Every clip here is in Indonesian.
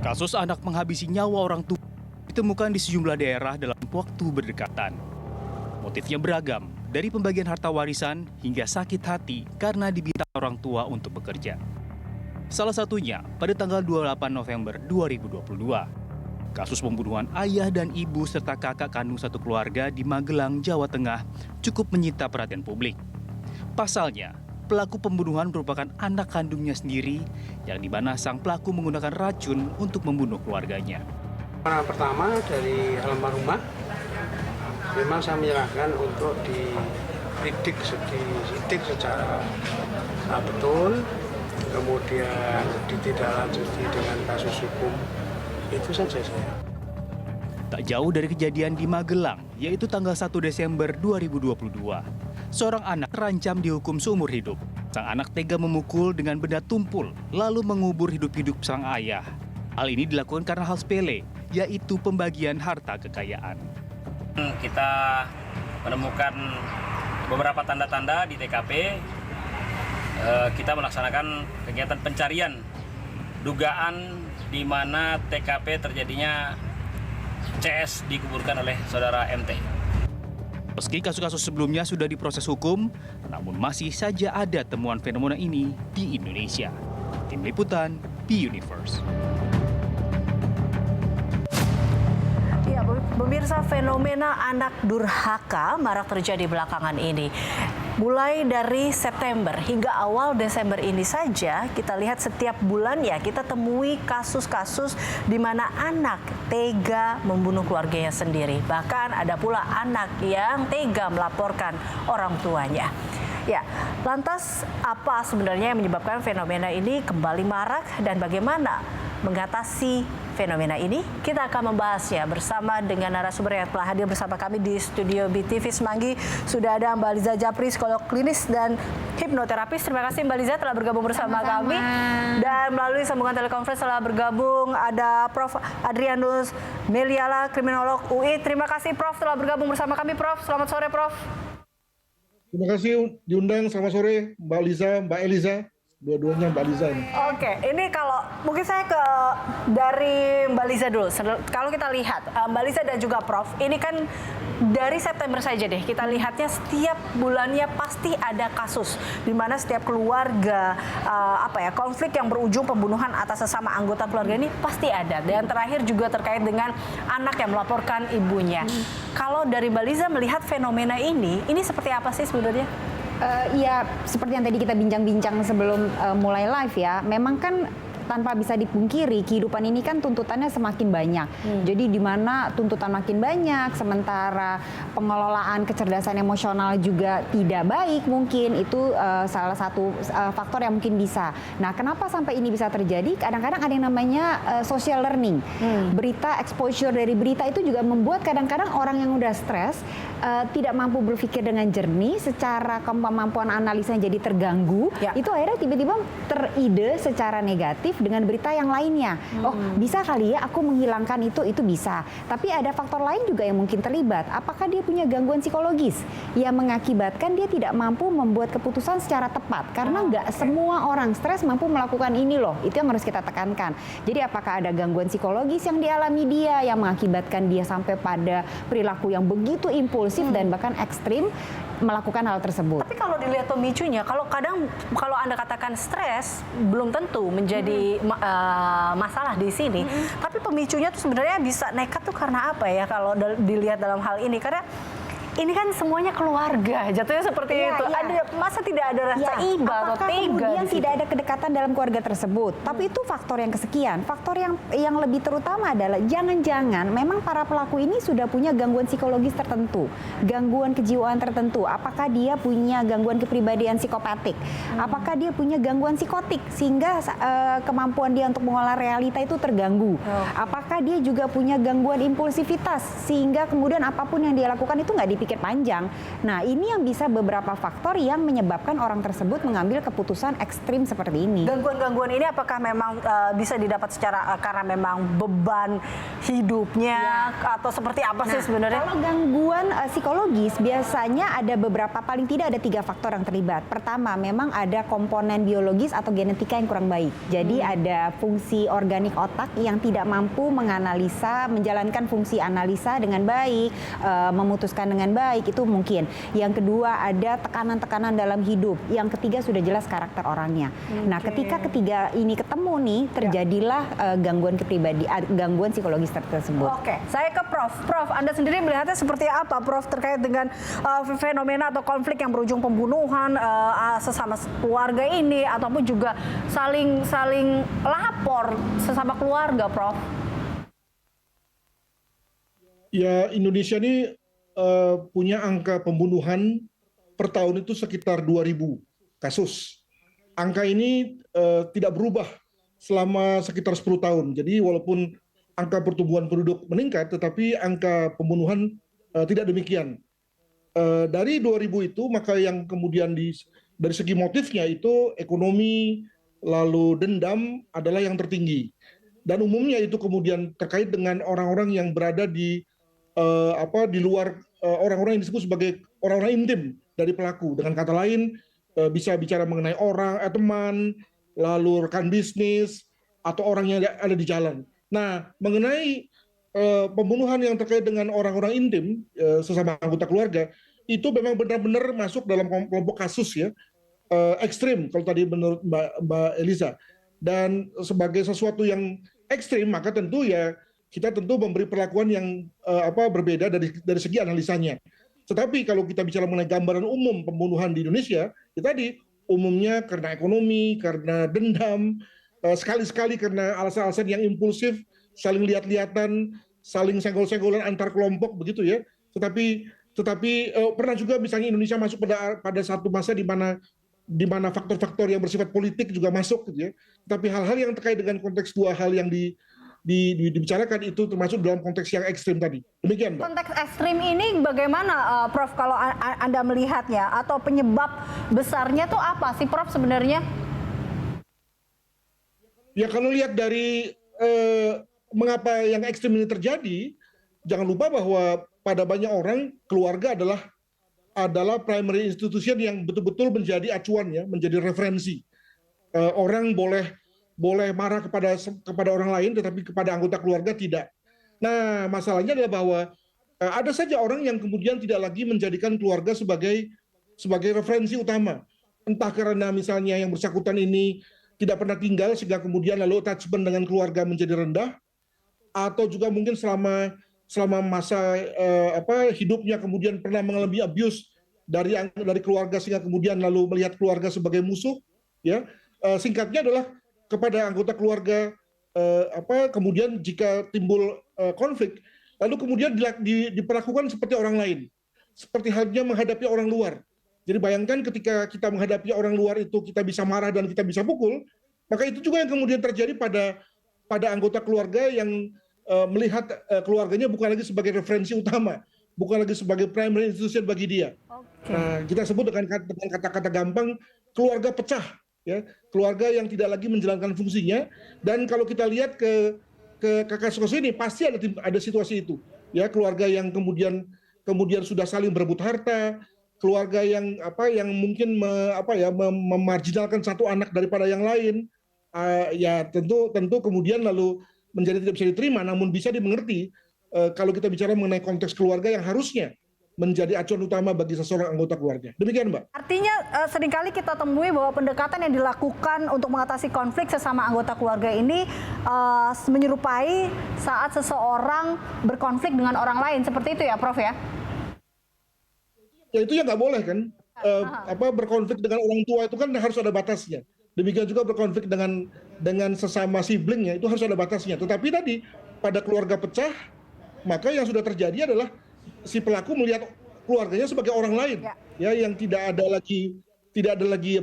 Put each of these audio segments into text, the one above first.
Kasus anak menghabisi nyawa orang tua ditemukan di sejumlah daerah dalam waktu berdekatan. Motifnya beragam, dari pembagian harta warisan hingga sakit hati karena diminta orang tua untuk bekerja. Salah satunya pada tanggal 28 November 2022. Kasus pembunuhan ayah dan ibu serta kakak kandung satu keluarga di Magelang, Jawa Tengah cukup menyita perhatian publik. Pasalnya, pelaku pembunuhan merupakan anak kandungnya sendiri yang dimana sang pelaku menggunakan racun untuk membunuh keluarganya. Orang pertama dari almarhumah memang saya menyerahkan untuk dididik secara betul, kemudian ditindaklanjuti dengan kasus hukum. Itu saja saya. Tak jauh dari kejadian di Magelang, yaitu tanggal 1 Desember 2022. Seorang anak terancam dihukum seumur hidup. Sang anak tega memukul dengan benda tumpul, lalu mengubur hidup-hidup sang ayah. Hal ini dilakukan karena hal sepele, yaitu pembagian harta kekayaan. Kita menemukan beberapa tanda-tanda di TKP. Kita melaksanakan kegiatan pencarian dugaan di mana TKP terjadinya CS dikuburkan oleh saudara MT. Meski kasus-kasus sebelumnya sudah diproses hukum, namun masih saja ada temuan fenomena ini di Indonesia. Tim Liputan, B-Universe. Ya, pemirsa, fenomena anak durhaka marak terjadi belakangan ini. Mulai dari September hingga awal Desember ini saja, kita lihat setiap bulan ya kita temui kasus-kasus di mana anak tega membunuh keluarganya sendiri. Bahkan ada pula anak yang tega melaporkan orang tuanya. Ya, lantas apa sebenarnya yang menyebabkan fenomena ini kembali marak dan bagaimana mengatasi fenomena ini? Kita akan membahasnya bersama dengan narasumber yang telah hadir bersama kami di studio BTV Semanggi. Sudah ada Mbak Liza Japri, psikolog klinis dan hipnoterapis. Terima kasih Mbak Liza telah bergabung bersama kami. Dan melalui sambungan telekonferensi telah bergabung ada Prof. Adrianus Meliala, kriminolog UI. Terima kasih Prof telah bergabung bersama kami. Prof, selamat sore Prof. Terima kasih diundang, selamat sore Mbak Liza, Mbak Eliza, dua-duanya Mbak Liza. Oke, ini kalau mungkin saya dari Mbak Liza dulu. Kalau kita lihat Mbak Liza dan juga Prof, ini kan dari September saja deh kita lihatnya setiap bulannya pasti ada kasus di mana setiap keluarga konflik yang berujung pembunuhan atas sesama anggota keluarga ini pasti ada. Dan terakhir juga terkait dengan anak yang melaporkan ibunya. Kalau dari Mbak Liza melihat fenomena ini seperti apa sih sebenarnya? Ya, seperti yang tadi kita bincang-bincang sebelum mulai live ya, memang kan tanpa bisa dipungkiri kehidupan ini kan tuntutannya semakin banyak. Jadi di mana tuntutan makin banyak, sementara pengelolaan kecerdasan emosional juga tidak baik, mungkin itu salah satu faktor yang mungkin bisa. Nah, kenapa sampai ini bisa terjadi? Kadang-kadang ada yang namanya social learning. Berita, exposure dari berita itu juga membuat kadang-kadang orang yang udah stres tidak mampu berpikir dengan jernih, secara kemampuan analisanya jadi terganggu. Ya. Itu akhirnya tiba-tiba teride secara negatif dengan berita yang lainnya. Oh, bisa kali ya aku menghilangkan itu bisa. Tapi ada faktor lain juga yang mungkin terlibat. Apakah dia punya gangguan psikologis yang mengakibatkan dia tidak mampu membuat keputusan secara tepat? Karena nggak semua orang stres mampu melakukan ini loh. Itu yang harus kita tekankan. Jadi apakah ada gangguan psikologis yang dialami dia yang mengakibatkan dia sampai pada perilaku yang begitu impulsif dan bahkan ekstrim melakukan hal tersebut. Tapi kalau dilihat pemicunya, kalau Anda katakan stres belum tentu menjadi masalah di sini. Tapi pemicunya tuh sebenarnya bisa nekat tuh karena apa ya kalau dilihat dalam hal ini? Karena ini kan semuanya keluarga, jatuhnya seperti itu. Ada masa tidak ada rasa iba atau tega? Kemudian tidak ada kedekatan dalam keluarga tersebut. Tapi itu faktor yang kesekian. Faktor yang lebih terutama adalah jangan-jangan memang para pelaku ini sudah punya gangguan psikologis tertentu, gangguan kejiwaan tertentu. Apakah dia punya gangguan kepribadian psikopatik? Apakah dia punya gangguan psikotik sehingga kemampuan dia untuk mengolah realita itu terganggu? Apakah dia juga punya gangguan impulsivitas sehingga kemudian apapun yang dia lakukan itu nggak dipikirkan berpikir panjang. Nah, ini yang bisa beberapa faktor yang menyebabkan orang tersebut mengambil keputusan ekstrim seperti ini. Gangguan-gangguan ini apakah memang bisa didapat secara karena memang beban hidupnya atau seperti apa sih sebenarnya? Kalau gangguan psikologis biasanya ada beberapa, paling tidak ada 3 faktor yang terlibat. Pertama, memang ada komponen biologis atau genetika yang kurang baik. Jadi ada fungsi organik otak yang tidak mampu menganalisa, menjalankan fungsi analisa dengan baik, memutuskan dengan baik, itu mungkin. Yang kedua ada tekanan-tekanan dalam hidup. Yang ketiga sudah jelas karakter orangnya. Nah, ketika ketiga ini ketemu nih, terjadilah gangguan gangguan psikologis tersebut. Oke, saya ke Prof. Prof, Anda sendiri melihatnya seperti apa, Prof, terkait dengan fenomena atau konflik yang berujung pembunuhan sesama keluarga ini, ataupun juga saling lapor sesama keluarga, Prof? Ya, Indonesia ini punya angka pembunuhan per tahun itu sekitar 2.000 kasus. Angka ini tidak berubah selama sekitar 10 tahun. Jadi walaupun angka pertumbuhan penduduk meningkat, tetapi angka pembunuhan tidak demikian. Dari 2.000 itu, maka yang kemudian dari segi motifnya itu ekonomi, lalu dendam adalah yang tertinggi. Dan umumnya itu kemudian terkait dengan orang-orang yang berada di luar, orang-orang yang disebut sebagai orang-orang intim dari pelaku. Dengan kata lain, bisa bicara mengenai orang, teman, lalu rekan bisnis, atau orang yang ada di jalan. Nah, mengenai pembunuhan yang terkait dengan orang-orang intim, sesama anggota keluarga, itu memang benar-benar masuk dalam kelompok kasus ya, ekstrim kalau tadi menurut Mbak Eliza. Dan sebagai sesuatu yang ekstrim, maka tentu ya kita tentu memberi perlakuan yang berbeda dari segi analisanya. Tetapi kalau kita bicara mengenai gambaran umum pembunuhan di Indonesia, ya tadi umumnya karena ekonomi, karena dendam, sekali-sekali karena alasan-alasan yang impulsif, saling lihat-lihatan, saling senggol-senggolan antar kelompok begitu ya. Tetapi pernah juga misalnya Indonesia masuk pada satu masa di mana faktor-faktor yang bersifat politik juga masuk gitu ya. Tapi hal-hal yang terkait dengan konteks dua hal yang dibicarakan itu termasuk dalam konteks yang ekstrim tadi. Demikian, Mbak. Konteks ekstrim ini bagaimana, Prof, kalau Anda melihatnya, atau penyebab besarnya tuh apa sih, Prof, sebenarnya? Ya, kalau lihat dari mengapa yang ekstrim ini terjadi, jangan lupa bahwa pada banyak orang keluarga adalah primary institution yang betul-betul menjadi acuan ya, menjadi referensi. Orang boleh marah kepada orang lain, tetapi kepada anggota keluarga tidak. Nah, masalahnya adalah bahwa ada saja orang yang kemudian tidak lagi menjadikan keluarga sebagai referensi utama. Entah karena misalnya yang bersangkutan ini tidak pernah tinggal sehingga kemudian lalu attachment dengan keluarga menjadi rendah, atau juga mungkin selama masa hidupnya kemudian pernah mengalami abuse dari keluarga sehingga kemudian lalu melihat keluarga sebagai musuh. Ya, singkatnya adalah kepada anggota keluarga kemudian jika timbul konflik, lalu kemudian diperlakukan seperti orang lain, seperti halnya menghadapi orang luar. Jadi bayangkan ketika kita menghadapi orang luar itu kita bisa marah dan kita bisa pukul, maka itu juga yang kemudian terjadi pada anggota keluarga yang melihat keluarganya bukan lagi sebagai referensi utama, bukan lagi sebagai primary institution bagi dia. Okay. Nah, kita sebut dengan kata-kata gampang, keluarga pecah. Ya, keluarga yang tidak lagi menjalankan fungsinya. Dan kalau kita lihat ke kasus ini pasti ada situasi itu ya, keluarga yang kemudian sudah saling berebut harta, keluarga yang mungkin memarginalkan satu anak daripada yang lain, ya tentu kemudian lalu menjadi tidak bisa diterima. Namun bisa dimengerti kalau kita bicara mengenai konteks keluarga yang harusnya menjadi acuan utama bagi seseorang anggota keluarga. Demikian, Mbak. Artinya seringkali kita temui bahwa pendekatan yang dilakukan untuk mengatasi konflik sesama anggota keluarga ini menyerupai saat seseorang berkonflik dengan orang lain. Seperti itu ya, Prof, ya? Ya, itu ya nggak boleh kan. Berkonflik dengan orang tua itu kan harus ada batasnya. Demikian juga berkonflik dengan sesama siblingnya itu harus ada batasnya. Tetapi tadi pada keluarga pecah, maka yang sudah terjadi adalah si pelaku melihat keluarganya sebagai orang lain, ya, yang tidak ada lagi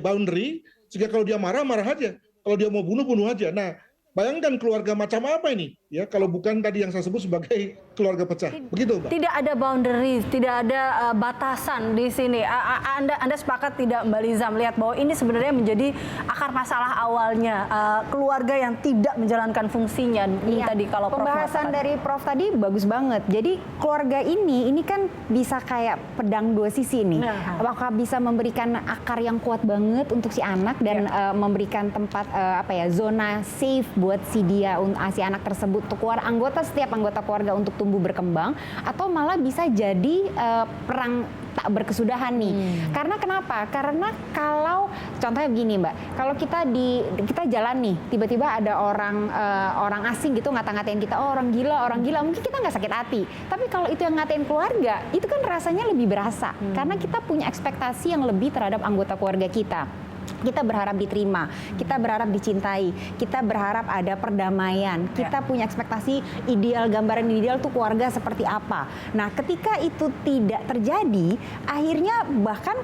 boundary, sehingga kalau dia marah aja, kalau dia mau bunuh aja. Nah, bayangkan keluarga macam apa ini? ya kalau bukan tadi yang saya sebut sebagai keluarga pecah. Begitu, Mbak. Tidak ada boundaries, tidak ada batasan di sini. Anda sepakat tidak, Mbak Liza, melihat bahwa ini sebenarnya menjadi akar masalah awalnya, keluarga yang tidak menjalankan fungsinya. Ini tadi kalau Prof pembahasan mengatakan. dari Prof tadi bagus banget. Jadi keluarga ini kan bisa kayak pedang dua sisi nih. Apakah bisa memberikan akar yang kuat banget untuk si anak dan memberikan tempat zona safe buat si anak tersebut untuk setiap anggota keluarga untuk tumbuh berkembang, atau malah bisa jadi perang tak berkesudahan nih. Karena kenapa? Karena kalau contohnya begini, Mbak, kalau kita jalan nih, tiba-tiba ada orang asing gitu ngata-ngatain kita, oh orang gila, mungkin kita nggak sakit hati. Tapi kalau itu yang ngatain keluarga, itu kan rasanya lebih berasa. Karena kita punya ekspektasi yang lebih terhadap anggota keluarga kita. Kita berharap diterima, kita berharap dicintai, kita berharap ada perdamaian, kita punya ekspektasi ideal, gambaran ideal tuh keluarga seperti apa. Nah, ketika itu tidak terjadi, akhirnya bahkan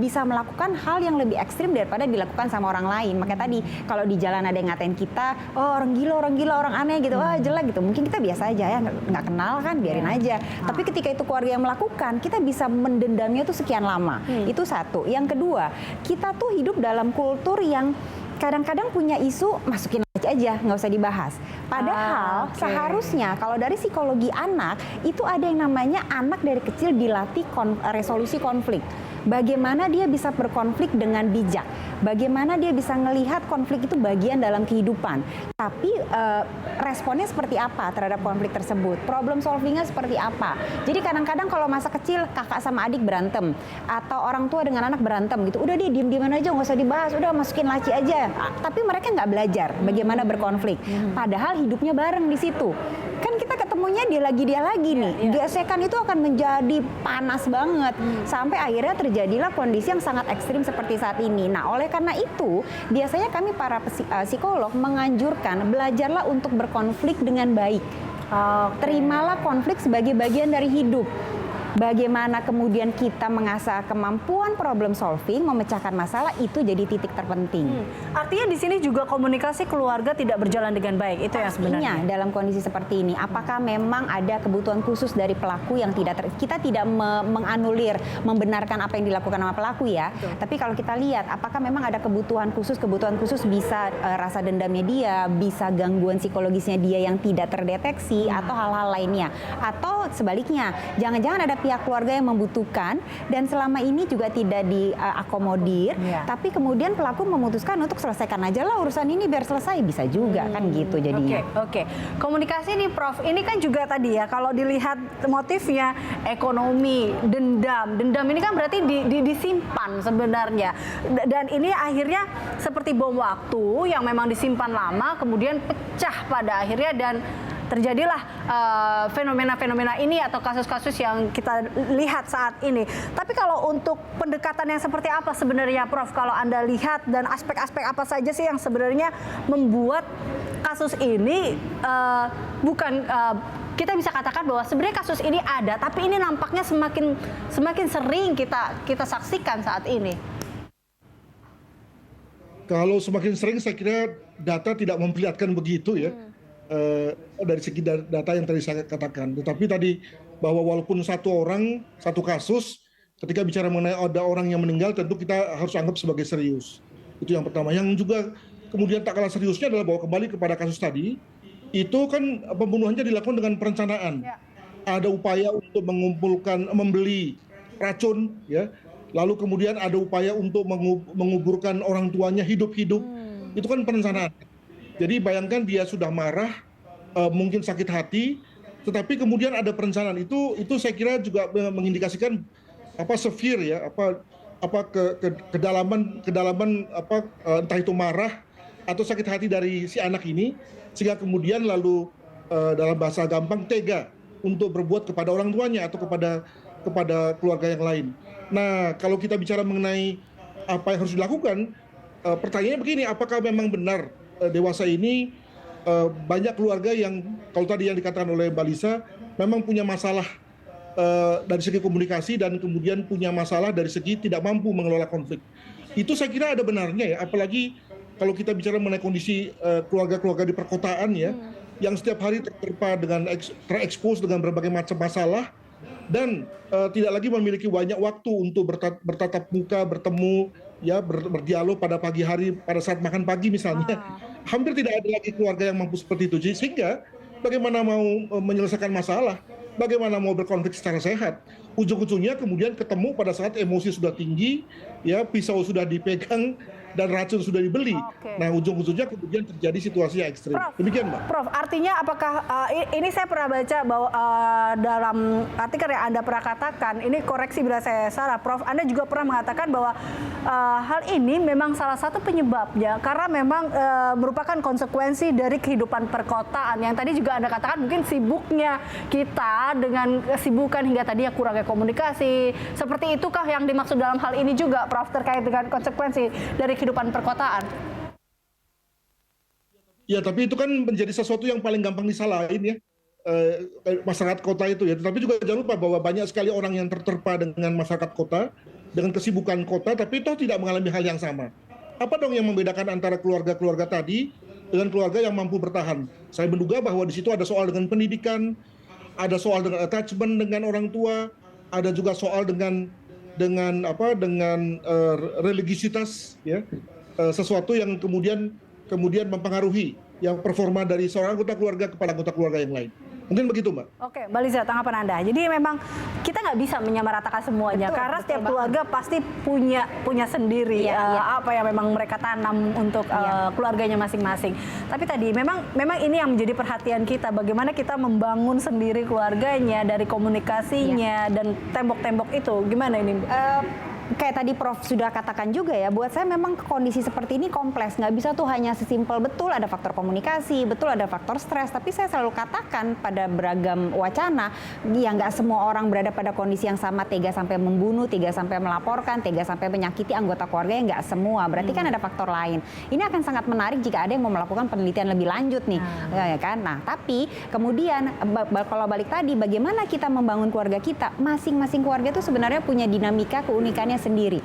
bisa melakukan hal yang lebih ekstrim daripada dilakukan sama orang lain. Makanya tadi kalau di jalan ada yang ngatain kita, oh orang gila, orang aneh gitu, oh jelek gitu. Mungkin kita biasa aja ya, nggak kenal kan, biarin aja. Tapi ketika itu keluarga yang melakukan, kita bisa mendendamnya tuh sekian lama. Itu satu. Yang kedua, kita tuh hidup dalam kultur yang kadang-kadang punya isu masukin aja, nggak usah dibahas. Padahal seharusnya kalau dari psikologi anak itu ada yang namanya anak dari kecil dilatih resolusi konflik. Bagaimana dia bisa berkonflik dengan bijak, bagaimana dia bisa melihat konflik itu bagian dalam kehidupan. Tapi responnya seperti apa terhadap konflik tersebut, problem solvingnya seperti apa. Jadi kadang-kadang kalau masa kecil kakak sama adik berantem, atau orang tua dengan anak berantem gitu, udah dia diem-dieman aja, nggak usah dibahas, udah masukin laci aja. Tapi mereka nggak belajar bagaimana berkonflik. Padahal hidupnya bareng di situ. Kan kita ketemunya dia lagi nih. Gesekan itu akan menjadi panas banget sampai akhirnya terjadilah kondisi yang sangat ekstrim seperti saat ini. Nah, oleh karena itu biasanya kami para psikolog menganjurkan belajarlah untuk berkonflik dengan baik. Terimalah konflik sebagai bagian dari hidup. Bagaimana kemudian kita mengasah kemampuan problem solving, memecahkan masalah, itu jadi titik terpenting. Artinya di sini juga komunikasi keluarga tidak berjalan dengan baik, itu yang sebenarnya. Dalam kondisi seperti ini, apakah memang ada kebutuhan khusus dari pelaku yang kita tidak menganulir, membenarkan apa yang dilakukan sama pelaku ya. Betul. Tapi kalau kita lihat, apakah memang ada kebutuhan khusus bisa rasa dendamnya dia, bisa gangguan psikologisnya dia yang tidak terdeteksi, atau hal-hal lainnya. Atau sebaliknya, jangan-jangan ada pihak keluarga yang membutuhkan dan selama ini juga tidak diakomodir, tapi kemudian pelaku memutuskan untuk selesaikan aja lah urusan ini biar selesai, bisa juga kan gitu jadinya. Oke. Komunikasi nih Prof, ini kan juga tadi ya kalau dilihat motifnya ekonomi, dendam ini kan berarti disimpan sebenarnya, dan ini akhirnya seperti bom waktu yang memang disimpan lama kemudian pecah pada akhirnya dan terjadilah fenomena-fenomena ini atau kasus-kasus yang kita lihat saat ini. Tapi kalau untuk pendekatan yang seperti apa sebenarnya Prof, kalau Anda lihat, dan aspek-aspek apa saja sih yang sebenarnya membuat kasus ini kita bisa katakan bahwa sebenarnya kasus ini ada, tapi ini nampaknya semakin sering kita saksikan saat ini. Kalau semakin sering saya kira data tidak memperlihatkan begitu ya. Dari segi data yang tadi saya katakan. Tetapi tadi bahwa walaupun satu kasus, ketika bicara mengenai ada orang yang meninggal, tentu kita harus anggap sebagai serius. Itu yang pertama. Yang juga kemudian tak kalah seriusnya adalah bahwa kembali kepada kasus tadi, itu kan pembunuhannya dilakukan dengan perencanaan. Ada upaya untuk membeli racun, ya. Lalu kemudian ada upaya untuk menguburkan orang tuanya hidup-hidup. Itu kan perencanaan. Jadi bayangkan dia sudah marah, mungkin sakit hati, tetapi kemudian ada perencanaan. Itu saya kira juga mengindikasikan severe ya, kedalaman entah itu marah atau sakit hati dari si anak ini, sehingga kemudian lalu dalam bahasa gampang tega untuk berbuat kepada orang tuanya atau kepada keluarga yang lain. Nah, kalau kita bicara mengenai apa yang harus dilakukan, pertanyaannya begini, apakah memang benar dewasa ini banyak keluarga yang kalau tadi yang dikatakan oleh Mbak Lisa memang punya masalah dari segi komunikasi dan kemudian punya masalah dari segi tidak mampu mengelola konflik. Itu saya kira ada benarnya ya, apalagi kalau kita bicara mengenai kondisi keluarga-keluarga di perkotaan ya, yang setiap hari terterpa dengan terekspos dengan berbagai macam masalah dan tidak lagi memiliki banyak waktu untuk bertatap muka, bertemu, ya berdialog pada pagi hari pada saat makan pagi misalnya. Hampir tidak ada lagi keluarga yang mampu seperti itu. Sehingga bagaimana mau menyelesaikan masalah, bagaimana mau berkonflik secara sehat. Ujung-ujungnya kemudian ketemu pada saat emosi sudah tinggi, ya pisau sudah dipegang dan racun sudah dibeli. Nah, ujung-ujungnya kemudian terjadi situasi yang ekstrim. Demikian, Mbak. Prof, artinya apakah ini saya pernah baca bahwa dalam artikel yang Anda pernah katakan, ini koreksi bila saya salah, Prof, Anda juga pernah mengatakan bahwa hal ini memang salah satu penyebabnya karena memang merupakan konsekuensi dari kehidupan perkotaan yang tadi juga Anda katakan mungkin sibuknya kita dengan kesibukan hingga tadinya kurangnya komunikasi. Seperti itukah yang dimaksud dalam hal ini juga, Prof, terkait dengan konsekuensi dari kehidupan perkotaan? Ya, tapi itu kan menjadi sesuatu yang paling gampang disalahin ya, masyarakat kota itu ya. Tetapi juga jangan lupa bahwa banyak sekali orang yang terterpa dengan masyarakat kota, dengan kesibukan kota, tapi toh tidak mengalami hal yang sama. Apa dong yang membedakan antara keluarga-keluarga tadi dengan keluarga yang mampu bertahan? Saya menduga bahwa di situ ada soal dengan pendidikan, ada soal dengan attachment dengan orang tua, ada juga soal dengan religiositas, ya, sesuatu yang kemudian mempengaruhi yang performa dari seorang anggota keluarga kepada anggota keluarga yang lain. Mungkin begitu, Mbak. Oke, Mbak Liza, tanggapan Anda. Jadi memang kita nggak bisa menyamaratakan semuanya, karena setiap keluarga pasti punya sendiri apa yang memang mereka tanam untuk keluarganya masing-masing. Tapi tadi memang ini yang menjadi perhatian kita, bagaimana kita membangun sendiri keluarganya dari komunikasinya dan tembok-tembok itu. Gimana ini? Kayak tadi Prof sudah katakan juga ya, buat saya memang kondisi seperti ini kompleks, nggak bisa tuh hanya sesimpel betul ada faktor komunikasi, betul ada faktor stres, tapi saya selalu katakan pada beragam wacana, ya nggak semua orang berada pada kondisi yang sama, tega sampai membunuh, tega sampai melaporkan, tega sampai menyakiti anggota keluarga, nggak semua, berarti kan ada faktor lain. Ini akan sangat menarik jika ada yang mau melakukan penelitian lebih lanjut nih, ya kan? Nah, tapi kemudian kalau balik tadi, bagaimana kita membangun keluarga kita, masing-masing keluarga itu sebenarnya punya dinamika keunikannya sendiri.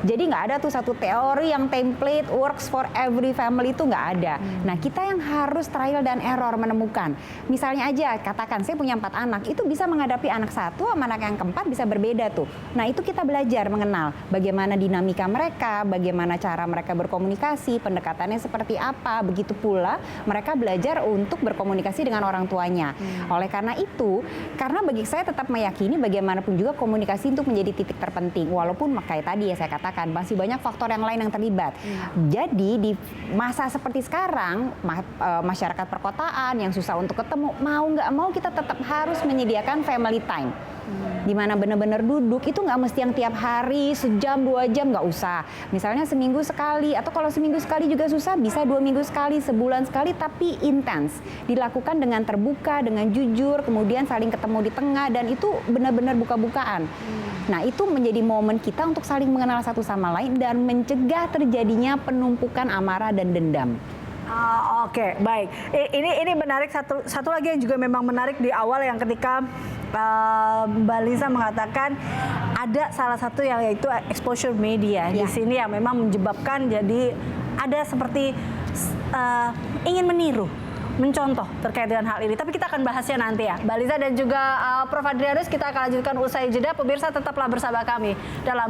Jadi nggak ada tuh satu teori yang template works for every family, itu nggak ada. Nah, kita yang harus trial dan error menemukan. Misalnya aja, katakan saya punya 4 anak, itu bisa menghadapi anak satu sama anak yang keempat bisa berbeda tuh. Nah, itu kita belajar mengenal bagaimana dinamika mereka, bagaimana cara mereka berkomunikasi, pendekatannya seperti apa. Begitu pula mereka belajar untuk berkomunikasi dengan orang tuanya. Oleh karena itu, karena bagi saya tetap meyakini bagaimanapun juga komunikasi untuk menjadi titik terpenting. Walaupun kayak tadi ya saya katakan masih banyak faktor yang lain yang terlibat. Jadi di masa seperti sekarang masyarakat perkotaan yang susah untuk ketemu, mau nggak mau kita tetap harus menyediakan family time. Di mana benar-benar duduk itu nggak mesti yang tiap hari sejam 2 jam, nggak usah. Misalnya seminggu sekali, atau kalau seminggu sekali juga susah, bisa 2 minggu sekali, sebulan sekali, tapi intens. Dilakukan dengan terbuka, dengan jujur, kemudian saling ketemu di tengah, dan itu benar-benar buka-bukaan. Nah, itu menjadi momen kita untuk saling mengenal satu sama lain dan mencegah terjadinya penumpukan amarah dan dendam. Oke, baik. Ini menarik, satu lagi yang juga memang menarik di awal yang ketika Mbak Liza mengatakan ada salah satu yang yaitu exposure media di sini yang memang menyebabkan jadi ada seperti ingin meniru, mencontoh terkait dengan hal ini. Tapi kita akan bahasnya nanti ya, Mbak Liza dan juga Prof Adrianus. Kita akan lanjutkan usai jeda. Pemirsa tetaplah bersama kami dalam